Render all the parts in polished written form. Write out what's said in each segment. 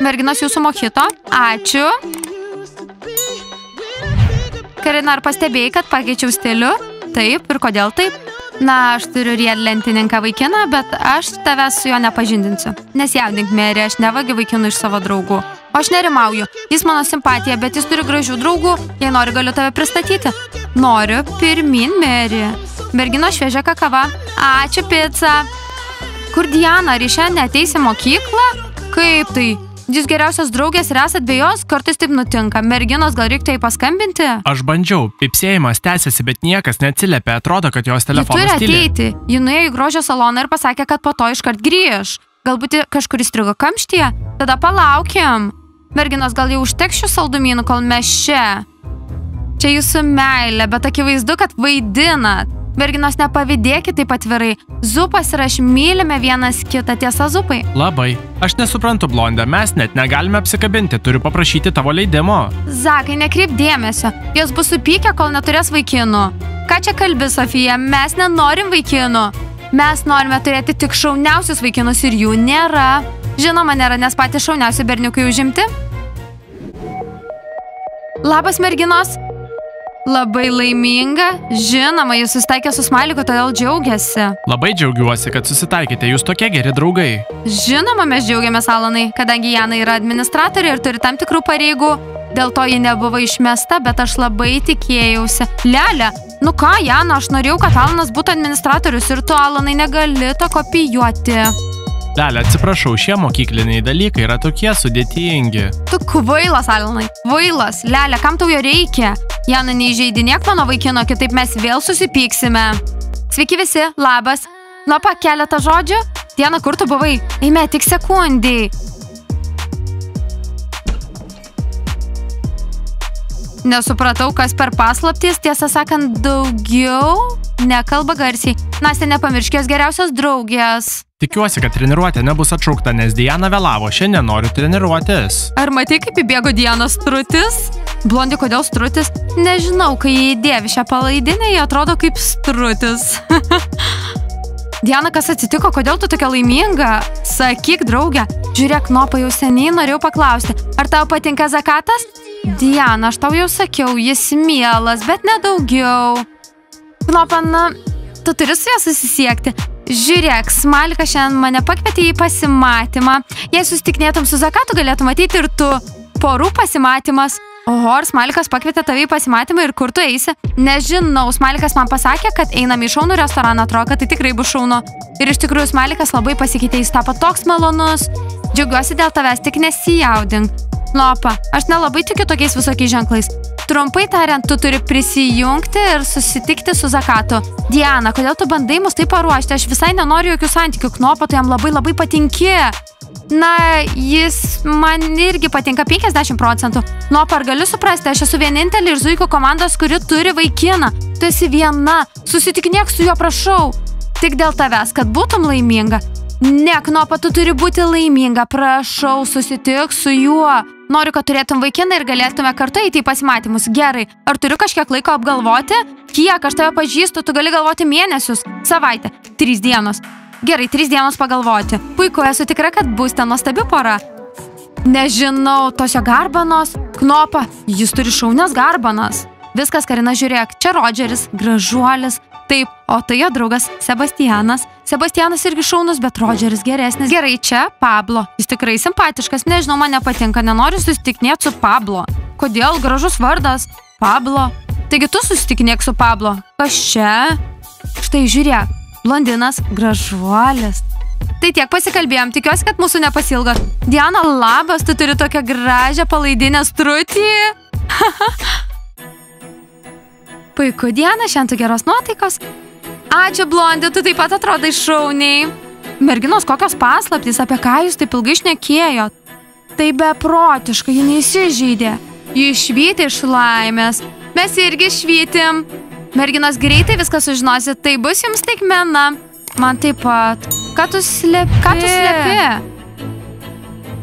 Merginos, jūsų mojito. Ačiū. Karina, ar pastebėjai, kad pakeičiau stilių? Taip, ir kodėl taip? Na, aš turiu riedlentininką vaikiną, bet aš tavęs su juo nepažindinsiu. Nesjaudink, Meri, aš nevagiu vaikinų iš savo draugų. O aš nerimauju. Jis mano simpatija, bet jis turi gražių draugų. Jei nori, galiu tave pristatyti. Noriu. Pirmin, Meri. Mergino, šviežia kakava. Ačiū, pica. Kur Diana? Ar ji šiandien ateis į mokyklą? Kaip tai? Jūs geriausios draugės ir esat be jos, kartais taip nutinka. Merginos, gal reiktų jai paskambinti? Aš bandžiau, pipsėjimas tęsiasi, bet niekas neatsiliepia, atrodo, kad jos telefonas tyli. Ji turi ateiti. Ji nuėjo į grožio saloną ir pasakė, kad po to iškart grįž. Galbūt kažkur įstrigo kamštyje? Tada palaukiam. Merginos, gal jau užteks šių saldumynų, kol mes čia? Čia jūsų meilė, bet akivaizdu, kad vaidinat. Merginos, nepavydėkit taip atvirai. Zupas ir aš mylime vienas kitą, tiesa, Zupai? Labai. Aš nesuprantu, blonde, mes net negalime apsikabinti, turiu paprašyti tavo leidimo. Zakai, nekreip dėmesio. Jos bus supykę, kol neturės vaikinų. Ką čia kalbi, Sofija? Mes nenorim vaikinų. Mes norime turėti tik šauniausius vaikinus ir jų nėra. Žinoma, nėra, nes patys šauniausi berniukai užimti. Labas, merginos. Labai laiminga. Žinoma, jūs susitaikė su Smaliku, todėl džiaugiasi. Labai džiaugiuosi, kad susitaikėte, jūs tokie geri draugai. Žinoma, mes džiaugiamės, Alanai, kadangi Jana yra administratorė ir turi tam tikrų pareigų. Dėl to ji nebuvo išmesta, bet aš labai tikėjausi. Lelė, nu ką, Jana, aš norėjau, kad Alanas būtų administratorius ir tu, Alanai, negali to kopijuoti. Lelė, atsiprašau, šie mokykliniai dalykai yra tokie sudėtingi. Tu kvailas, Alanai, kvailas. Lelė, kam tau jo reikia? Jana, neįžeidinėk mano vaikino, kitaip mes vėl susipyksime. Sveiki visi, labas. Nu, keletą žodžių. Diana, kur tu buvai? Eime, tik sekundį. Nesupratau, kas per paslaptis, tiesą sakant, daugiau nekalba garsiai. Nastė, nepamiršk jos geriausios draugės. Tikiuosi, kad treniruotė nebus atšaukta, nes Diana vėlavo, šiandien noriu treniruotis. Ar matai, kaip įbėgo Dianos strutis? Blondi, kodėl strutis? Nežinau, kai jį dėvi šią palaidinę, jie atrodo kaip strutis. Diana, kas atsitiko, kodėl tu tokia laiminga? Sakyk, draugė. Žiūrėk, Knopa, jau seniai norėjau paklausti. Ar tau patinka Zakatas? Diana, aš tau jau sakiau, jis mielas, bet nedaugiau. Knopa, na, tu turi su juo susisiekti. Žiūrėk, Smalikas šiandien mane pakvietė į pasimatymą. Jei susitiknėtum su Zakatu, galėtum ateiti ir tu. Porų pasimatymas. Oho, ar Smalikas pakvietė tave į pasimatymą ir kur tu eisi? Nežinau, Smalikas man pasakė, kad einam į šaunų restoraną, atrodo, kad tai tikrai bus šaunu. Ir iš tikrųjų Smalikas labai pasikeitė, jis tapo toks malonus. Džiaugiuosi dėl tavęs, tik nesijaudink. Knopa, aš nelabai tikiu tokiais visokiais ženklais. Trumpai tariant, tu turi prisijungti ir susitikti su Zakatu. Diana, kodėl tu bandai mus taip paruošti? Aš visai nenoriu jokių santykių. Knopa, tu jam labai patinki. Na, jis man irgi patinka 50%. Knopa, ar galiu suprasti, aš esu vienintelė iš zuikų komandos, kuri turi vaikiną. Tu esi viena. Susitikinėk su juo, prašau. Tik dėl tavęs, kad būtum laiminga. Ne, Knopa, tu turi būti laiminga. Prašau, susitik su juo. Noriu, kad turėtum vaikiną ir galėtume kartu eiti į pasimatymus. Gerai, ar turiu kažkiek laiko apgalvoti? Kiek aš tave pažįstu, tu gali galvoti mėnesius, savaitę, 3 dienos. Gerai, 3 dienos pagalvoti. Puiku, esu tikra, kad bus ten nuostabi pora. Nežinau, tos jo garbanos. Knopa, jis turi šaunias garbanas. Viskas, Karina, žiūrėk, čia Rodžeris, gražuolis. Taip, o tai jo draugas Sebastianas. Sebastianas irgi šaunus, bet Rodžeris geresnis. Gerai, čia Pablo. Jis tikrai simpatiškas, nežinau, man nepatinka, nenoriu susitikinėti su Pablo. Kodėl? Gražus vardas. Pablo. Taigi tu susitikinėk su Pablo. Kas čia? Štai žiūrėk, blondinas, gražuolis. Tai tiek pasikalbėjom, tikiuosi, kad mūsų nepasilgo. Diana, labas, tu turi tokią gražią palaidinę strutį. Puiku, Diana, šiandien tu geros nuotaikos. Ačiū, Blondi, tu taip pat atrodai šauniai. Merginos, kokios paslaptys, apie ką jūs taip ilgai šnekėjot? Tai beprotiškai, ji neįsižeidė. Ji švyti iš laimės. Mes irgi švytim. Merginos, greitai viską sužinosit, tai bus jums staigmena. Man taip pat. Ką tu slepi?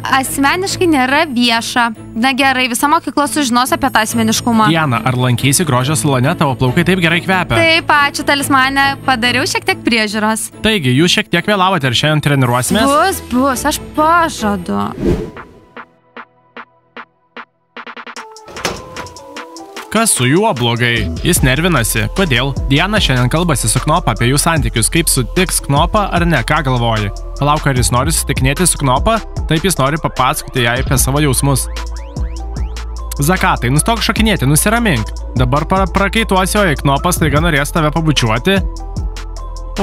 Asmeniškai nėra vieša. Na gerai, visa mokykla sužinos apie tą asmeniškumą. Diana, ar lankeisi grožio salone, tavo plaukai taip gerai kvepia? Taip, ačiū talismane, padariau šiek tiek priežiūros. Taigi, jūs šiek tiek vėlavote ir šiandien treniruosimės? Bus, aš pažadu. Kas su juo blogai? Jis nervinasi. Kodėl? Diana šiandien kalbasi su Knopą apie jų santykius. Kaip sutiks Knopą ar ne? Ką galvoji? Palauk, ar jis nori susitikinėti su Knopą? Taip jis nori papasakoti jai apie savo jausmus. Zakatai, nustok šokinėti, nusiramink. Dabar prakaituosiu, jei Knopas staiga norės tave pabučiuoti.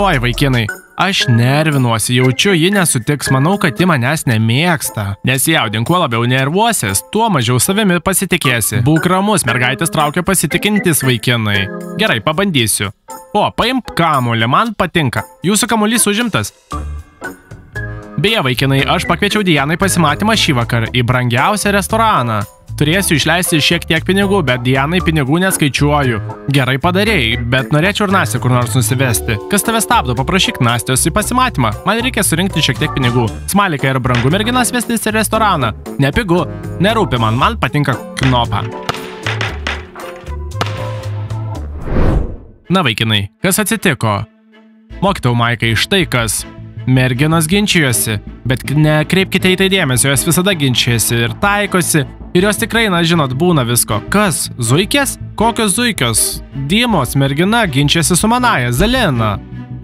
Oi, vaikinai. Aš nervinuosi, jaučiu, ji nesutiks, manau, kad ji manęs nemėgsta. Nesijaudink, kuo labiau nervuosies, tuo mažiau savimi pasitikėsi. Būk ramus, mergaitės traukia pasitikintis vaikinai. Gerai, pabandysiu. O, paimk kamuolį, man patinka. Jūsų kamuolys užimtas. Beje, vaikinai, aš pakviečiau Dianai pasimatymą šį vakar į brangiausią restoraną. Turėsiu išleisti šiek tiek pinigų, bet Dianai pinigų neskaičiuoju. Gerai padarėjai, bet norėčiau ir Nastę kur nors nusivesti. Kas tave stabdo, paprašyk Nastės į pasimatymą. Man reikia surinkti šiek tiek pinigų. Smalikai ir brangu merginas vestis į restoraną. Nepigu, nerūpi man patinka Knopą. Na vaikinai, kas atsitiko? Mokytojau Maikai, štai kas. Merginos ginčijosi, bet nekreipkite į tai dėmesio, jos visada ginčijasi ir taikosi. Ir jos tikrai, na žinot, būna visko. Kas? Zuikės? Kokios zuikios? Dymos mergina ginčiasi su manaja, Zalina.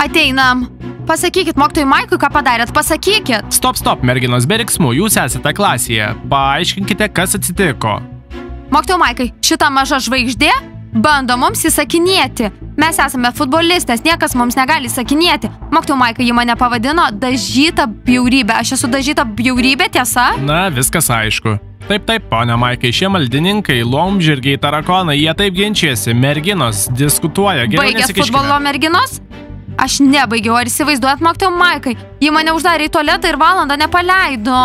Ateinam. Pasakykit mokytojui Maikui, ką padarėt, pasakykit. Stop, merginos, be riksmų, jūs esate klasėje. Paaiškinkite, kas atsitiko. Mokytojui Maikai, šita maža žvaigždė bando mums įsakinėti. Mes esame futbolistės, niekas mums negali įsakinėti. Mokytojau Maikai, ji mane pavadino dažyta bjaurybė. Aš esu dažyta bjaurybė, tiesa? Na, viskas aišku. Taip, ponia Maikai, šie maldininkai, laumžirgiai, tarakonai, jie taip ginčiasi, merginos diskutuoja, geriau nesikiškime. Baigės futbolo merginos? Aš nebaigiau, ar įsivaizduojat, mokytojau Maikai? Ji mane uždarė į tualetą ir valandą nepaleido.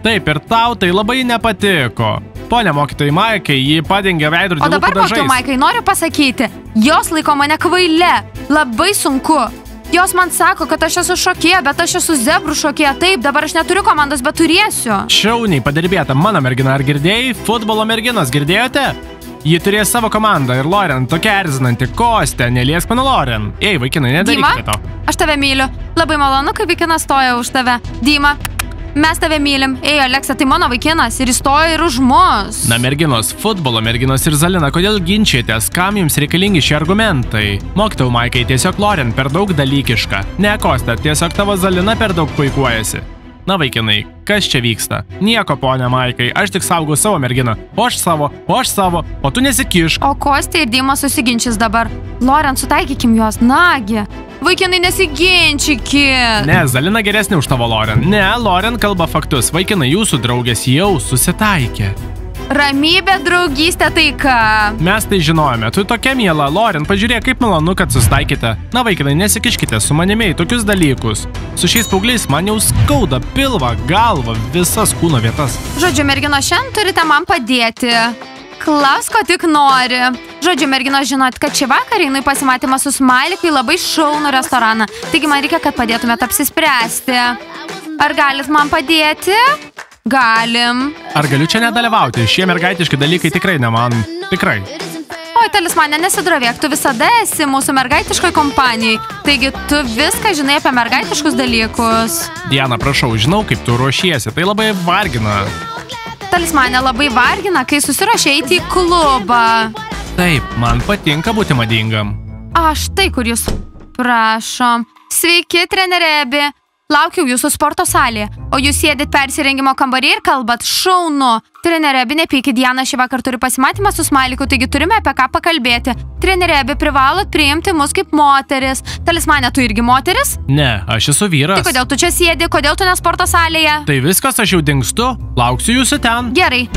Taip, ir tau tai labai nepatiko. Ponia mokytojai Maikai, ji padengė veidrodį lūpų dažais. O dabar, mokytojau Maikai, noriu pasakyti, jos laiko mane kvaile, labai sunku. Jos man sako, kad aš esu šokėja, bet aš esu zebrų šokėja. Taip, dabar aš neturiu komandos, bet turėsiu. Šauniai padirbėta mano mergina, ar girdėjai? Futbolo merginos, girdėjote? Ji turėjo savo komandą ir Loren tokia erzinanti. Kostė, neliesk mano Loren. Ei, vaikinai, nedarykite to. Dima, aš tave myliu. Labai malonu, kai vaikinas stoja už tave. Dima, mes tave mylim. Ei, Aleksa, tai mano vaikinas ir įstoja ir už mus. Na, merginos, futbolo merginos ir Zalina, kodėl ginčijatės? Kam jums reikalingi šie argumentai? Mokytojau Maikai, tiesiog Loren per daug dalykiška. Ne, Kostė, tiesiog tavo Zalina per daug puikuojasi. Na, vaikinai, kas čia vyksta? Nieko, ponia Maikai, aš tik saugau savo merginą. O aš savo, o tu nesikišk. O Kostė ir Dima susiginčys dabar. Loren, sutaikykim juos, nagi. Vaikinai, nesiginčykit. Ne, Zalina geresnė už tavo Loren. Ne, Loren kalba faktus. Vaikinai, jūsų draugės jau susitaikė. Ramybė, draugystė, taika. Mes tai žinojame. Tu tokia miela, Loren, pažiūrėk, kaip malonu, kad susitaikėte. Na, vaikinai, nesikiškite su manimi į tokius dalykus. Su šiais paaugliais man jau skauda pilvą, galvą, visas kūno vietas. Žodžiu, mergino, šiandien turite man padėti. Klaus, ko tik nori. Žodžiu, mergino, žinot, kad šį vakarą einu į pasimatymą su Smaliku į labai šaunų restoraną. Taigi man reikia, kad padėtumėt apsispręsti. Ar galit man padėti? Galim. Ar galiu čia nedalyvauti? Šie mergaitiški dalykai tikrai ne man. Tikrai. Oi, talismane, nesidrovėk, tu visada esi mūsų mergaitiškoj kompanijai. Taigi tu viską žinai apie mergaitiškus dalykus. Diana, prašau, žinau, kaip tu ruošiesi. Tai labai vargina. Talismane, labai vargina, kai susiruošė eiti į klubą. Taip, man patinka būti madingam. Aš tai, kur jūs prašom. Sveiki, trenerė Ebi. Laukiau jūsų sporto salėje, o jūs sėdit persirengimo kambarį ir kalbat. Šaunu. Trenerė Ebi, nepykit, Diana šį vakar turi pasimatymą su Smaliku, taigi turime apie ką pakalbėti. Trenerė Ebi, privalot priimti mus kaip moteris. Talismane, tu irgi moteris? Ne, aš esu vyras. Tai kodėl tu čia sėdi, kodėl tu ne sporto salėje? Tai viskas, aš jau dingstu. Lauksiu jūsų ten. Gerai.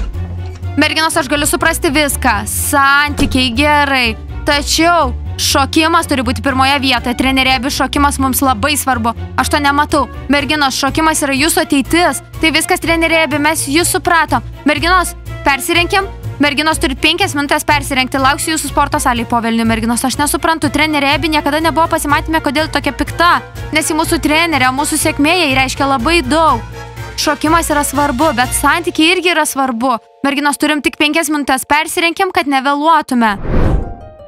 Merginos, aš galiu suprasti viską. Santykiai gerai. Tačiau šokimas turi būti pirmoje vietoje. Trenerė Ebi, šokimas mums labai svarbu. Aš to nematau. Merginos, šokimas yra jūsų ateitis. Tai viskas, trenerė Ebi, mes jūs supratom. Merginos, persirenkim. Merginos turi 5 minutės persirengti. Lauksiu jūsų sporto salėje po velnių. Merginos, aš nesuprantu. Trenerė Ebi niekada nebuvo pasimatymė, kodėl tokia pikta. Nes į mūsų trenerę, mūsų sėkmėje reiškia labai daug. Šokimas yra svarbu, bet santykiai irgi yra svarbu. Merginos, turim tik 5 minutės. Persirenkim, kad nevėluotume.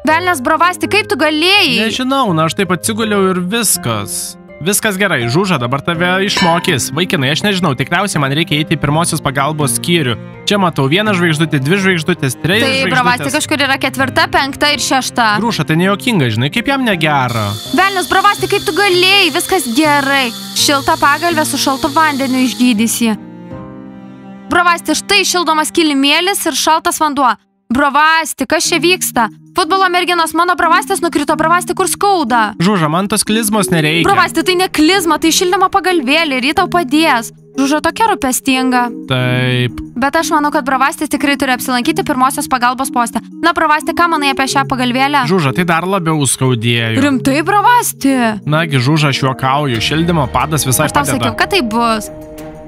Velnias bravasti, kaip tu galėjai? Nežinau, na aš taip atsiguliau ir viskas. Viskas gerai, Žuža dabar tave išmokys. Vaikinai, aš nežinau, tikriausiai man reikia eiti į pirmosios pagalbos skyrių. Čia matau 1 žvaigždutė, 2 žvaigždutės, 3 žvaigždutės. Tai Bravasti kažkur yra 4, 5 ir 6. Grūša, tai nejuokinga, žinai, kaip jam negera. Velnius, Bravasti, kaip tu galėjai, viskas gerai. Šilta pagalvė su šaltu vandeniu išgydysi. Bravasti, štai šildomas kilimėlis ir šaltas vanduo. Bravasti, kas čia vyksta? Futbolo merginos, mano Bravastis nukrito, Bravasti, kur skauda? Žuža, man tos klizmos nereikia. Bravasti, tai ne klizma, tai šildymo pagalvėlė, rytau padės. Žuža tokia rūpestinga. Taip. Bet aš manau, kad Bravastis tikrai turi apsilankyti pirmosios pagalbos poste. Na, Bravasti, ką manai apie šią pagalvėlę? Žuža, tai dar labiau skaudėjo. Rimtai, Bravasti? Nagi, Žuža, aš juokauju, šildymo padas visai padeda. Aš tau sakiau, kad tai bus.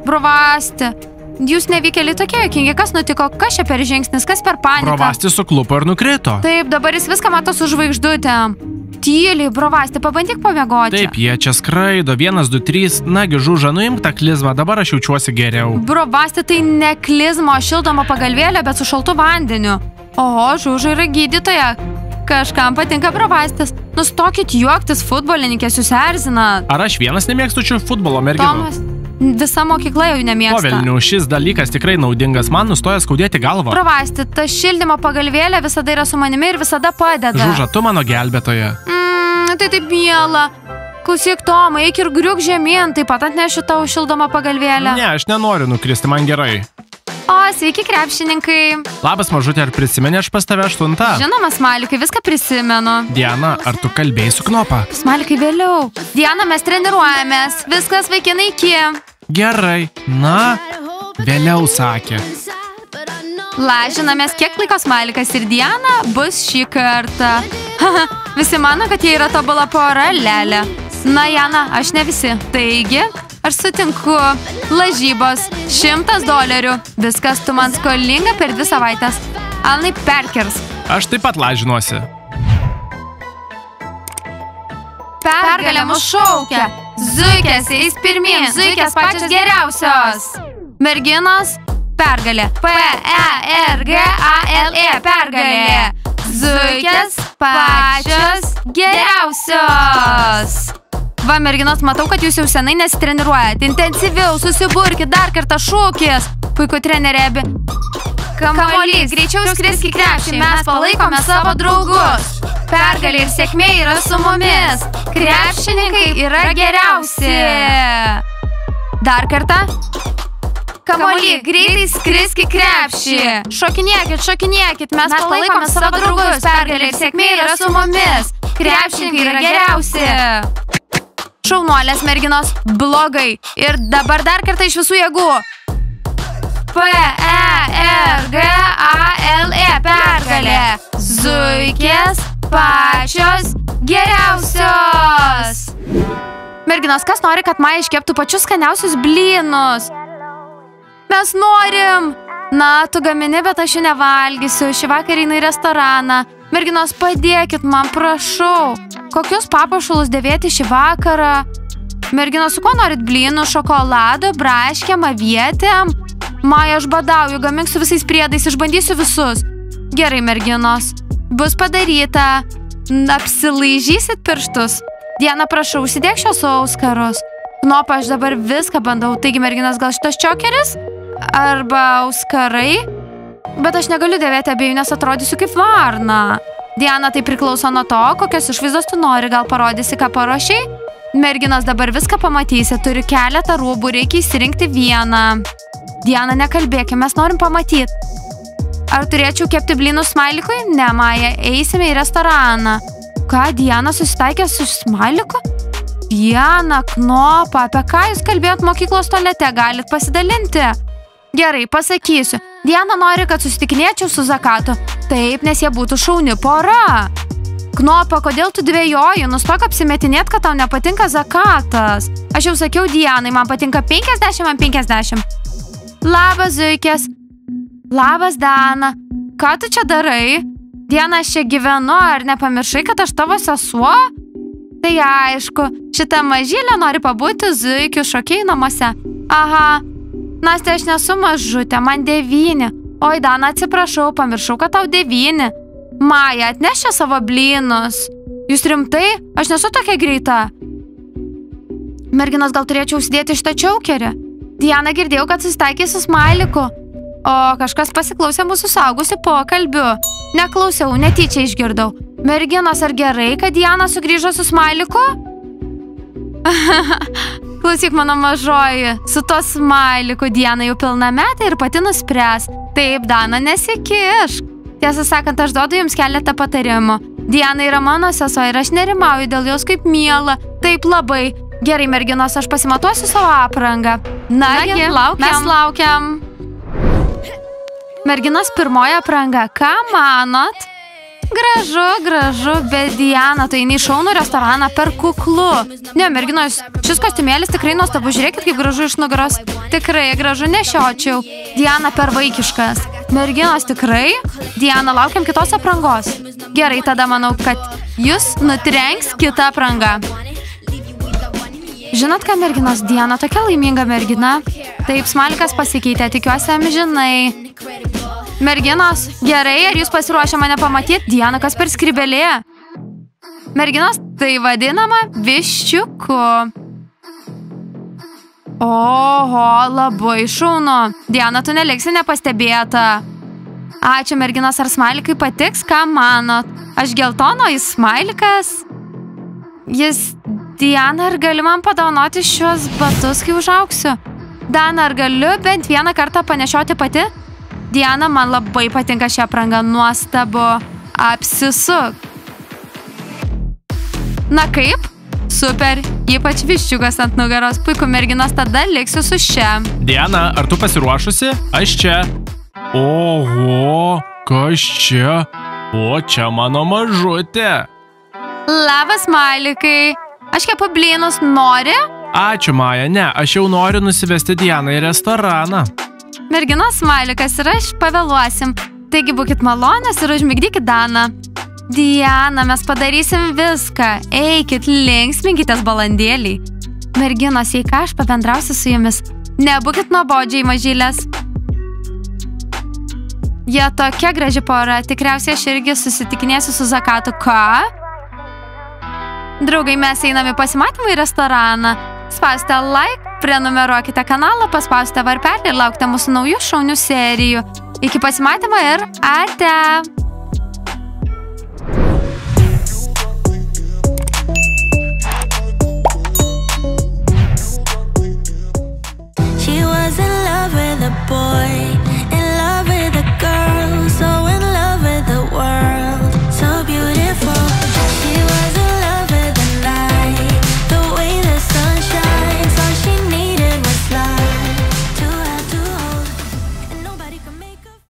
Bravasti, jūs nevykėliai tokie juokingi, kas nutiko, kas čia per žingsnis, kas per paniką? Bravasti suklupo ir nukrito. Taip, dabar jis viską mato su žvaigždutėm. Tyliai, Bravasti, pabandyk pamiegoti. Taip, jie čia skraido, 1, 2, 3, nagi, Žuža, nuimk tą klizmą, dabar aš jaučiuosi geriau. Bravasti, tai ne klizmo, šildoma pagalvėlė, bet su šaltu vandeniu. Oho, Žuža yra gydytoja. Kažkam patinka Bravastis. Nustokit juoktis, futbolininkės, jūs erzinat. Ar aš vienas nemėgstu čia futbolo merginų? Tomas, visa mokykla jau nemėgsta. Povelnių, šis dalykas tikrai naudingas, man nustoja skaudėti galvą. Bravasti, ta šildymo pagalvėlė visada yra su manimi ir visada padeda. Žuža, tu mano gelbėtoja. Tai taip miela. Klausyk, Tomai, eik ir griuk žemyn, taip pat atnešiu tau šildomą pagalvėlę. Ne, aš nenoriu nukristi, man gerai. O, sveiki, krepšininkai. Labas, mažutė, ar prisimeni aš pas tave 8? Žinoma, Smalikai, viską prisimenu. Diana, ar tu kalbėjai su Knopa? Smalikai, vėliau. Diana, mes treniruojamės. Viskas, vaikinai, iki. Gerai. Na, vėliau sakė. Lažinamės, kiek laiko Smalikas ir Diana bus šį kartą. Visi mano, kad jie yra tobula pora, lelė. Na, Jana, aš ne visi. Taigi, aš sutinku. Lažybos, $100. Viskas tu man skolinga per 2 savaitės. Alnai perkirs. Aš taip pat lažinuosi. Pergalė mus šaukia. Zuikės eis pirmyn. Zuikės pačios geriausios. Merginos, pergalė. P-E-R-G-A-L-E. Pergalė. Zuikės pačios geriausios. Va, merginos, matau, kad jūs jau senai nesitreniruojat. Intensyviau, susiburkit, dar kartą šūkis. Puiku, trenerė abi. Kamuolys, greičiau skrisk į krepšį, mes palaikome savo draugus. Pergalė ir sėkmė yra su mumis. Krepšininkai yra geriausi. Dar kartą. Kamuolį, greitai skrisk į krepšį. Šokinėkit, šokinėkit, mes palaikome savo draugus. Pergalė ir sėkmė yra su mumis. Krepšininkai yra geriausi. Šaunuolės, merginos, blogai. Ir dabar dar kartą iš visų jėgų. P-E-R-G-A-L-E. Pergalė. Zuikės pačios geriausios. Merginos, kas nori, kad Maja iškeptų pačius skaniausius blynus? Mes norim. Na, tu gamini, bet aš jų nevalgysiu. Šį vakarą einu į restoraną. Merginos, padėkit man, prašau. Kokius papuošalus dėvėti šį vakarą? Merginos, su kuo norit blynų? Šokolado, braškėm, avietėm? Maja, aš badauju, gamink su visais priedais, išbandysiu visus. Gerai, merginos. Bus padaryta. Apsilaižysit pirštus. Diana, prašau, užsidėk šios auskarus. Knopa, aš dabar viską bandau. Taigi, merginas, gal šitas čiokeris? Arba auskarai? Bet aš negaliu dėvėti abiejų, nes atrodysiu kaip varna. Diana, tai priklauso nuo to, kokios išvaizdos tu nori. Gal parodysi, ką paruošiai? Merginos, dabar viską pamatysi. Turiu keletą rūbų, reikia įsirinkti vieną. Diana, nekalbėkime, mes norim pamatyti. Ar turėčiau kepti blynus Smailikui? Ne, Maja, eisime į restoraną. Ką, Diana susitaikė su Smailiku? Diana, Knopa, apie ką jūs kalbėjot mokyklos tualete, galit pasidalinti? Gerai, pasakysiu. Diana nori, kad susitikinėčiau su Zakatu. Taip, nes jie būtų šauni pora. Knopa, kodėl tu dvejoji? Nustok apsimetinėt, kad tau nepatinka Zakatas. Aš jau sakiau Dianai, man patinka 50/50. Labas, Zuikės. Labas, Dana. Ką tu čia darai? Diana, aš čia gyvenu, ar nepamiršai, kad aš tavo sesuo? Tai aišku, šitą mažylę nori pabūti Zuikių šokėjų namuose. Aha, Nastė, aš nesu mažutė, man 9. Oi, Dana, atsiprašau, pamiršau, kad tau 9. Maja, atneš čia savo blynus. Jūs rimtai? Aš nesu tokia greita. Merginos, gal turėčiau užsidėti šitą čiaukerį? Diana, girdėjau, kad susitaikė su Smailiku. O kažkas pasiklausė mūsų saugusių pokalbių. Neklausiau, netyčia išgirdau. Merginos, ar gerai, kad Diana sugrįžo su Smailiku? Klausyk, mano mažoji, su to Smailiku Diana jau pilnametė ir pati nuspręs. Taip, Dana, nesikišk. Tiesą sakant, aš duodu jums keletą patarimų. Diana yra mano sesuo ir aš nerimauju dėl jos kaip miela. Taip labai. Gerai, merginos, aš pasimatuosiu savo aprangą. Nagi, mes laukiam. Merginos, pirmoji apranga. Ką manot? Gražu, bet Diana, tai eini į šaunų restoraną per kuklu. Ne, merginos, šis kostiumėlis tikrai nuostabu. Žiūrėkit, kaip gražu iš nugaros. Tikrai gražu, nešiočiau. Diana, per vaikiškas. Merginos, tikrai? Diana, laukiam kitos aprangos. Gerai, tada manau, kad jūs nutrenks kitą aprangą. Žinot ką, merginos, Diana tokia laiminga mergina. Taip, Smalikas pasikeitė, tikiuosi amžinai. Merginos, gerai, ar jūs pasiruošę mane pamatyti? Diana, kas per skrybelė? Merginos, tai vadinama viščiuku. Oho, labai šaunu. Diana, tu neliksi nepastebėta. Ačiū, merginos, ar Smalikai patiks, ką manot? Aš geltono, jis Smalikas? Jis... Diana, ar gali man padovanoti šios batus, kai užauksiu? Dana, ar galiu bent vieną kartą panešioti pati? Diana, man labai patinka šią aprangą, nuostabu. Apsisuk. Na kaip? Super, ypač viščiukas ant nugaros. Puiku, merginos, tada liksiu su šia. Diana, ar tu pasiruošusi? Aš čia. Oho, kas čia? O, čia mano mažutė. Labas, Smalikai. Aš kepu blynus, nori? Ačiū, Maja, ne, aš jau noriu nusivesti Dianą į restoraną. Merginos, Smalikas ir aš pavėluosim. Taigi būkit malonios ir užmigdykit Daną. Diana, mes padarysim viską. Eikit, linksminkitės balandėliai. Merginos, jei ką, aš pabendrausiu su jumis. Nebūkit nuobodžiai, mažylės. Jie tokia graži pora. Tikriausiai aš irgi susitikinėsiu su Zakatu. Ką? Draugai, mes einame pasimatymą į restoraną. Spauskite like, prenumeruokite kanalą, paspauskite varpelį ir laukite mūsų naujų šaunių serijų. Iki pasimatymo ir ate!